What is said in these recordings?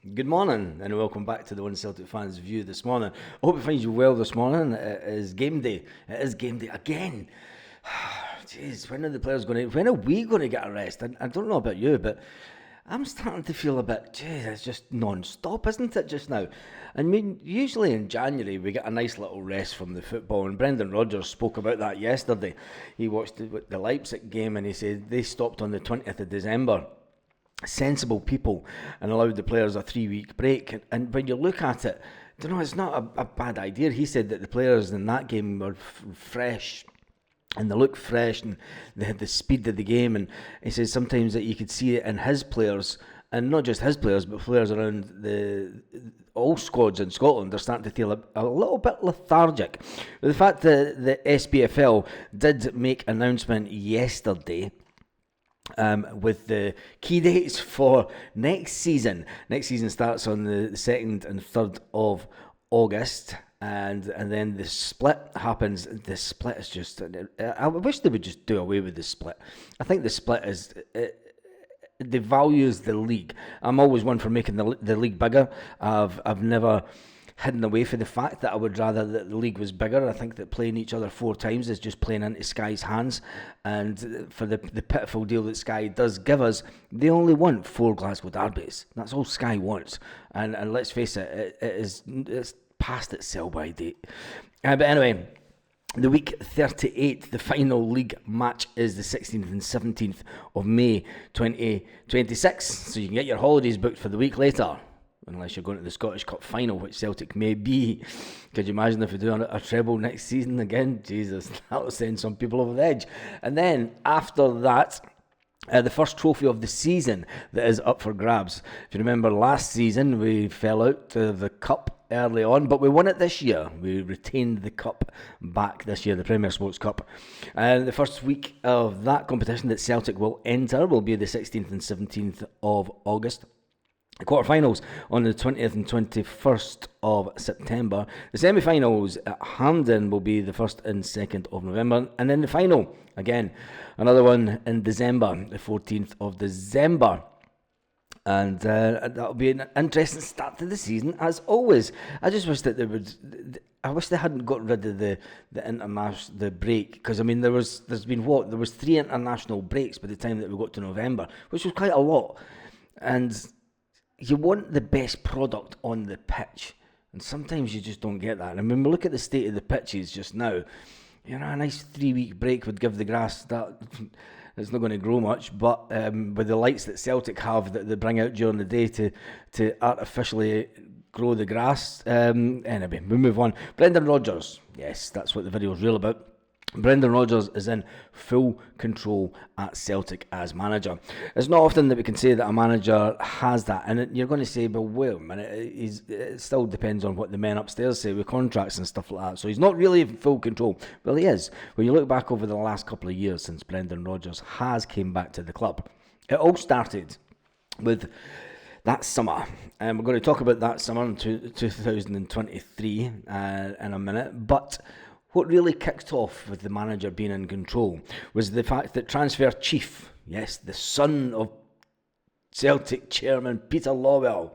Good morning and welcome back to the One Celtic Fans View this morning. I hope it finds you well this morning. It is game day. It is game day again. Jeez, when are the players going to? When are we going to get a rest? I don't know about you, but I'm starting to feel a bit. Jeez, it's just non-stop, isn't it? Just now. I mean, usually in January we get a nice little rest from the football, and Brendan Rodgers spoke about that yesterday. He watched the Leipzig game and he said they stopped on the 20th of December. Sensible people, and allowed the players a 3 week break. And when you look at it, it's not a bad idea. He said that the players in that game were fresh, and they look fresh, and they had the speed of the game. And he says sometimes that you could see it in his players, and not just his players, but players around all squads in Scotland. They're starting to feel a little bit lethargic. The fact that the SPFL did make announcement yesterday with the key dates for next season. Next season starts on the 2nd and 3rd of August, and then the split happens. The split is just... I wish they would just do away with the split. I think the split is... devalues the league. I'm always one for making the league bigger. I've never hidden away from the fact that I would rather that the league was bigger. I think that playing each other 4 times is just playing into Sky's hands, and for the pitiful deal that Sky does give us, they only want 4 Glasgow derbies. That's all Sky wants, and let's face it, it's past its sell-by date. But anyway, the week 38, the final league match is the 16th and 17th of May 2026, so you can get your holidays booked for the week later. Unless you're going to the Scottish Cup final, which Celtic may be. Could you imagine if we do a treble next season again? Jesus, that'll send some people over the edge. And then after that, the first trophy of the season that is up for grabs. If you remember last season, we fell out of the Cup early on, but we won it this year. We retained the Cup back this year, the Premier Sports Cup. And the first week of that competition that Celtic will enter will be the 16th and 17th of August. The quarterfinals on the 20th and 21st of September. The semi-finals at Hampden will be the 1st and 2nd of November. And then the final, again, another one in December, the 14th of December. And that'll be an interesting start to the season, as always. I just wish that I wish they hadn't got rid of the international break, because I mean there was 3 international breaks by the time that we got to November, which was quite a lot. And you want the best product on the pitch, and sometimes you just don't get that. And when we look at the state of the pitches just now, a nice 3-week break would give the grass that it's not going to grow much, but with the lights that Celtic have that they bring out during the day to artificially grow the grass. Anyway, we move on. Brendan Rodgers, yes, that's what the video is real about. Brendan Rodgers is in full control at Celtic as manager. It's not often that we can say that a manager has that, and you're going to say, well, wait a minute, it still depends on what the men upstairs say with contracts and stuff like that, so he's not really in full control. Well, he is. When you look back over the last couple of years since Brendan Rodgers has came back to the club, it all started with that summer, and we're going to talk about that summer in 2023 in a minute, but what really kicked off with the manager being in control was the fact that transfer chief, yes, the son of Celtic chairman Peter Lawwell,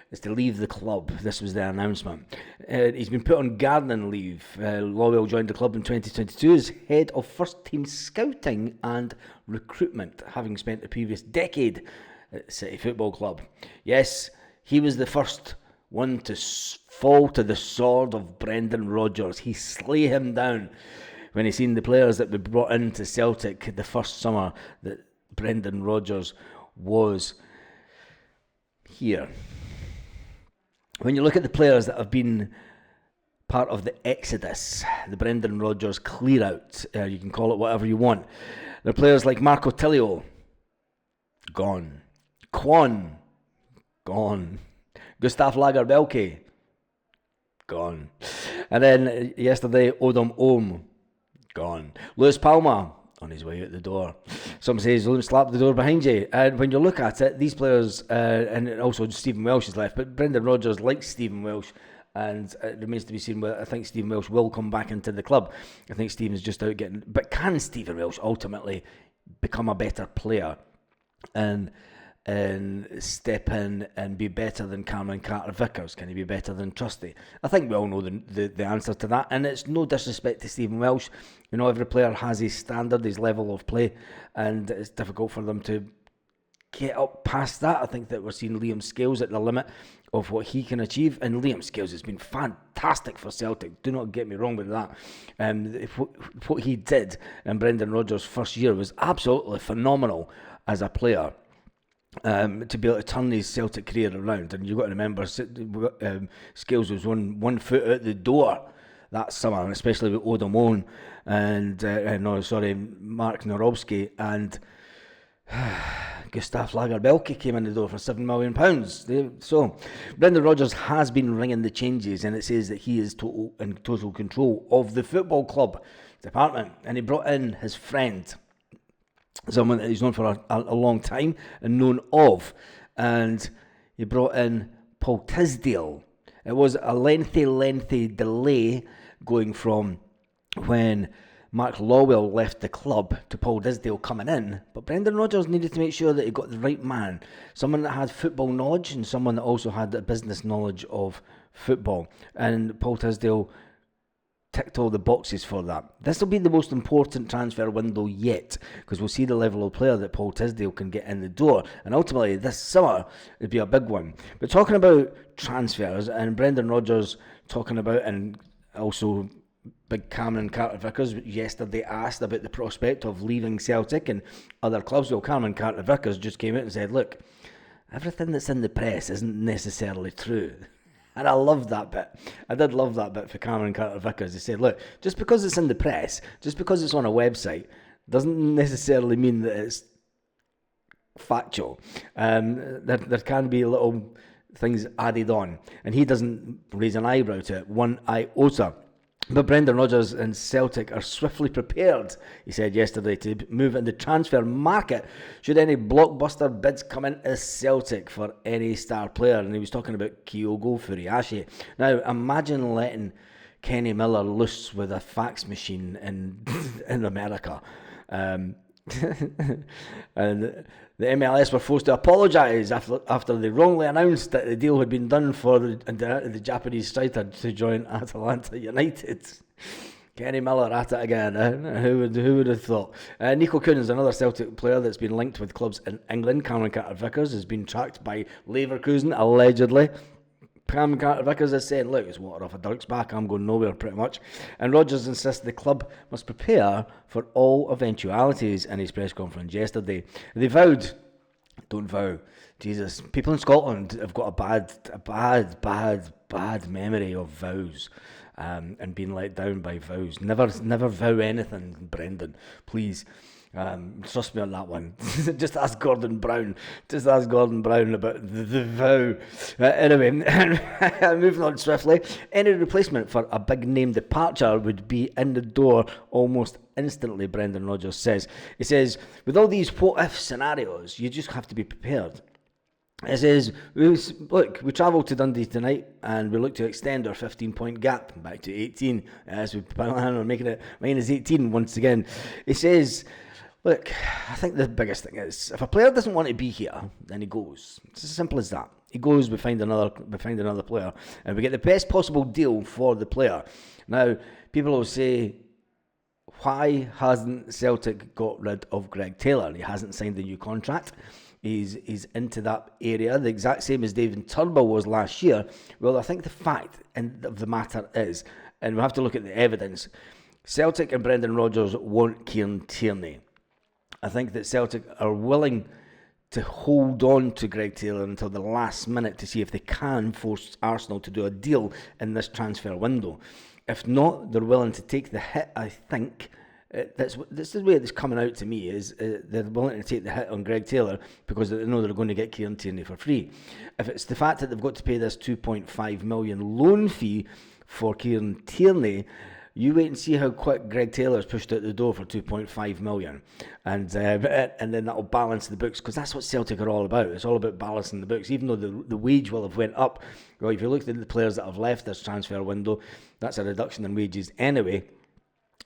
is to leave the club. This was the announcement. He's been put on gardening leave. Lawwell joined the club in 2022 as head of first team scouting and recruitment, having spent the previous decade at City Football Club. Yes, he was the first one to fall to the sword of Brendan Rodgers. He slay him down when he seen the players that we brought into Celtic the first summer that Brendan Rodgers was here. When you look at the players that have been part of the exodus, the Brendan Rodgers clear out, you can call it whatever you want. There are players like Marco Tilio, gone. Kwon, gone. Gustav Lagerbielke, gone. And then yesterday, Odom Ohm, gone. Lewis Palmer, on his way out the door. Some says, don't slap the door behind you. And when you look at it, these players, and also Stephen Welsh is left, but Brendan Rodgers likes Stephen Welsh, and it remains to be seen whether I think Stephen Welsh will come back into the club. I think Stephen's just out getting... But can Stephen Welsh ultimately become a better player? And and step in and be better than Cameron Carter-Vickers? Can he be better than Trusty? I think we all know the answer to that, and it's no disrespect to Stephen Welsh. You know, every player has his standard, his level of play, and it's difficult for them to get up past that. I think that we're seeing Liam Scales at the limit of what he can achieve, and Liam Scales has been fantastic for Celtic. Do not get me wrong with that. What he did in Brendan Rodgers' first year was absolutely phenomenal as a player. To be able to turn his Celtic career around, and you've got to remember, Scales was one foot out the door that summer, and especially with Odomone and Mark Norowski and Gustav Lagerbielke came in the door for £7 million. So Brendan Rodgers has been ringing the changes, and it says that he is in total control of the football club department, and he brought in his friend, someone that he's known for a long time and known of, and he brought in Paul Tisdale. It was a lengthy delay going from when Mark Lawwell left the club to Paul Tisdale coming in, but Brendan Rodgers needed to make sure that he got the right man, someone that had football knowledge and someone that also had the business knowledge of football, and Paul Tisdale ticked all the boxes for that. This will be the most important transfer window yet, because we'll see the level of player that Paul Tisdale can get in the door, and ultimately this summer it'd be a big one. But talking about transfers, and Brendan Rodgers talking about, and also big Cameron Carter-Vickers yesterday asked about the prospect of leaving Celtic and other clubs. Well, Cameron Carter-Vickers just came out and said, look, everything that's in the press isn't necessarily true. And I loved that bit. I did love that bit for Cameron Carter-Vickers. He said, look, just because it's in the press, just because it's on a website, doesn't necessarily mean that it's factual. There can be little things added on. And he doesn't raise an eyebrow to it, one iota. But Brendan Rodgers and Celtic are swiftly prepared, he said yesterday, to move in the transfer market should any blockbuster bids come in as Celtic for any star player. And he was talking about Kyogo Furiashi. Now, imagine letting Kenny Miller loose with a fax machine in America. And the MLS were forced to apologise after they wrongly announced that the deal had been done for the Japanese striker to join Atalanta United. Kenny Miller at it again. Who would have thought? Nico Kuhn's another Celtic player that's been linked with clubs in England. Cameron Carter-Vickers has been tracked by Leverkusen, allegedly. Cameron Carter-Vickers is saying, look, it's water off a duck's back, I'm going nowhere pretty much. And Rodgers insists the club must prepare for all eventualities in his press conference yesterday. They vowed, don't vow, Jesus, people in Scotland have got a bad memory of vows and being let down by vows. Never vow anything, Brendan, please. Trust me on that one. Just ask Gordon Brown. About the vow. Anyway, moving on swiftly. Any replacement for a big name departure would be in the door almost instantly, Brendan Rodgers says. He says, with all these what-if scenarios, you just have to be prepared. It says, we travel to Dundee tonight and we look to extend our 15-point gap back to 18. As we plan on making it, mine is 18 once again. He says, look, I think the biggest thing is, if a player doesn't want to be here, then he goes. It's as simple as that. He goes, we find another player, and we get the best possible deal for the player. Now, people will say, why hasn't Celtic got rid of Greg Taylor? He hasn't signed a new contract. He's into that area, the exact same as David Turnbull was last year. Well, I think the fact of the matter is, and we have to look at the evidence, Celtic and Brendan Rodgers want Kieran Tierney. I think that Celtic are willing to hold on to Greg Taylor until the last minute to see if they can force Arsenal to do a deal in this transfer window. If not, they're willing to take the hit, I think. This is the way it's coming out to me, is they're willing to take the hit on Greg Taylor because they know they're going to get Kieran Tierney for free. If it's the fact that they've got to pay this $2.5 million loan fee for Kieran Tierney, you wait and see how quick Greg Taylor's pushed out the door for $2.5 million. And then that'll balance the books, because that's what Celtic are all about. It's all about balancing the books. Even though the wage will have went up, well, if you look at the players that have left this transfer window, that's a reduction in wages anyway.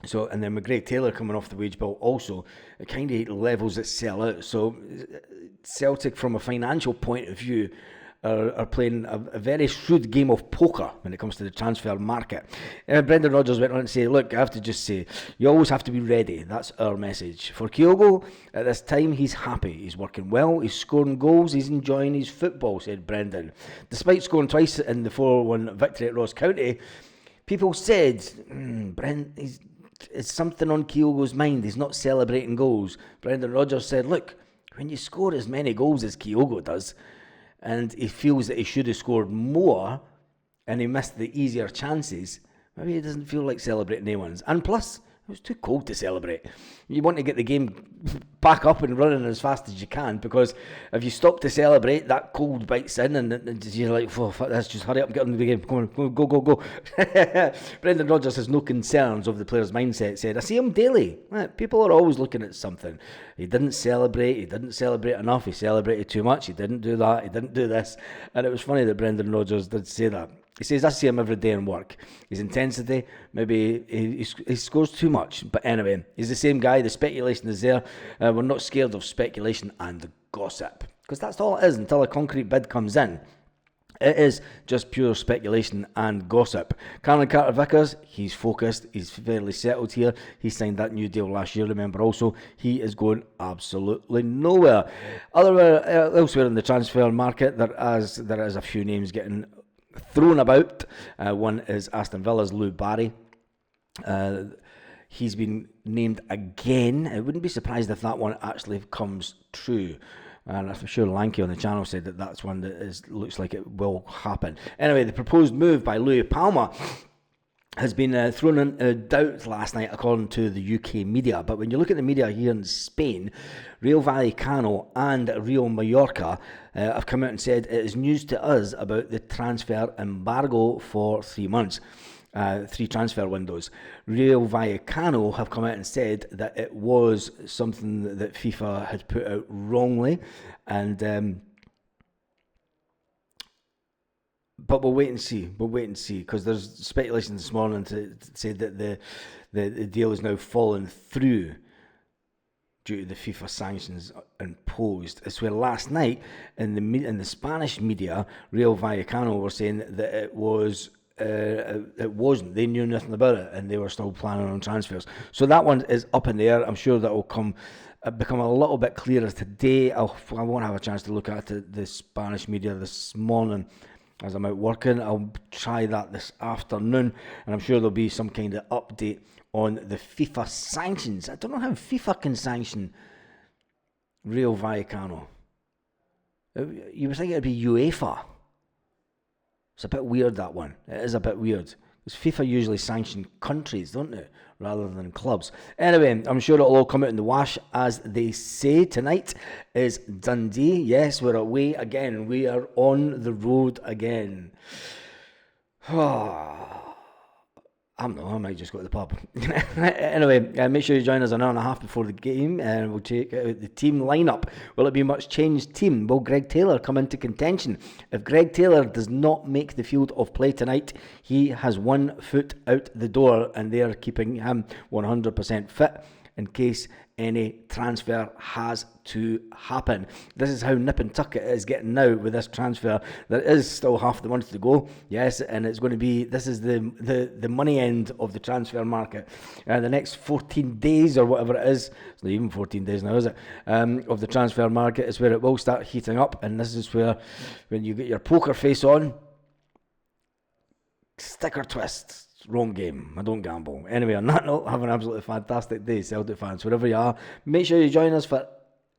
So, and then with Greg Taylor coming off the wage bill also, it kind of levels itself out. So Celtic, from a financial point of view, are playing a very shrewd game of poker when it comes to the transfer market. Brendan Rodgers went on to say, look, I have to just say, you always have to be ready. That's our message. For Kyogo, at this time, he's happy. He's working well. He's scoring goals. He's enjoying his football, said Brendan. Despite scoring twice in the 4-1 victory at Ross County, people said, Brent, it's something on Kyogo's mind. He's not celebrating goals. Brendan Rodgers said, look, when you score as many goals as Kyogo does, and he feels that he should have scored more, and he missed the easier chances, maybe he doesn't feel like celebrating anyone's. And plus, it was too cold to celebrate. You want to get the game back up and running as fast as you can, because if you stop to celebrate, that cold bites in, and you're like, oh, fuck this, just hurry up and get on with the game. Come on, go. Brendan Rodgers has no concerns of the player's mindset, said, I see him daily. People are always looking at something. He didn't celebrate enough, he celebrated too much, he didn't do that, he didn't do this. And it was funny that Brendan Rodgers did say that. He says, I see him every day in work. His intensity, maybe he scores too much. But anyway, he's the same guy. The speculation is there. We're not scared of speculation and gossip, because that's all it is until a concrete bid comes in. It is just pure speculation and gossip. Cameron Carter-Vickers, he's focused. He's fairly settled here. He signed that new deal last year, remember also. He is going absolutely nowhere. Elsewhere in the transfer market, there is a few names getting thrown about. One is Aston Villa's Lou Barry. He's been named again. I wouldn't be surprised if that one actually comes true. And I'm sure Lanky on the channel said that that's one that looks like it will happen. Anyway, the proposed move by Louis Palma has been thrown in doubt last night, according to the UK media. But when you look at the media here in Spain, Real Vallecano and Real Mallorca have come out and said it is news to us about the transfer embargo for 3 months. 3 transfer windows. Real Vallecano have come out and said that it was something that FIFA had put out wrongly, and but we'll wait and see. Because there's speculation this morning to say that the deal is now fallen through due to the FIFA sanctions imposed. It's where last night in the Spanish media, Real Vallecano were saying that it was. It wasn't. They knew nothing about it, and they were still planning on transfers. So that one is up in the air. I'm sure that will become a little bit clearer today. I won't have a chance to look at the Spanish media this morning as I'm out working. I'll try that this afternoon, and I'm sure there'll be some kind of update on the FIFA sanctions. I don't know how FIFA can sanction Real Vallecano. You would think it'd be UEFA. It's a bit weird, that one. It is a bit weird. Because FIFA usually sanction countries, don't they? Rather than clubs. Anyway, I'm sure it'll all come out in the wash, as they say. Tonight is Dundee. Yes, we're away again. We are on the road again. I don't know, I might just go to the pub. Anyway, make sure you join us an hour and a half before the game, and we'll check out the team lineup. Will it be a much changed team? Will Greg Taylor come into contention? If Greg Taylor does not make the field of play tonight, he has 1 foot out the door, and they are keeping him 100% fit in case any transfer has to happen. This is how nip and tuck it is getting now with this transfer. There is still half the month to go, yes, and it's going to be, this is the money end of the transfer market. The next 14 days or whatever it is, it's not even 14 days now, is it, of the transfer market is where it will start heating up, and this is where, when you get your poker face on, stick or twist. Wrong game. I don't gamble. Anyway, on that note, have an absolutely fantastic day, Celtic fans, wherever you are. Make sure you join us for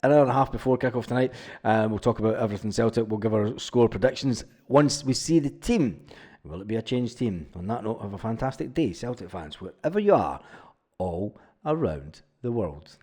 an hour and a half before kick-off tonight. We'll talk about everything Celtic. We'll give our score predictions once we see the team. Will it be a changed team? On that note, have a fantastic day, Celtic fans, wherever you are, all around the world.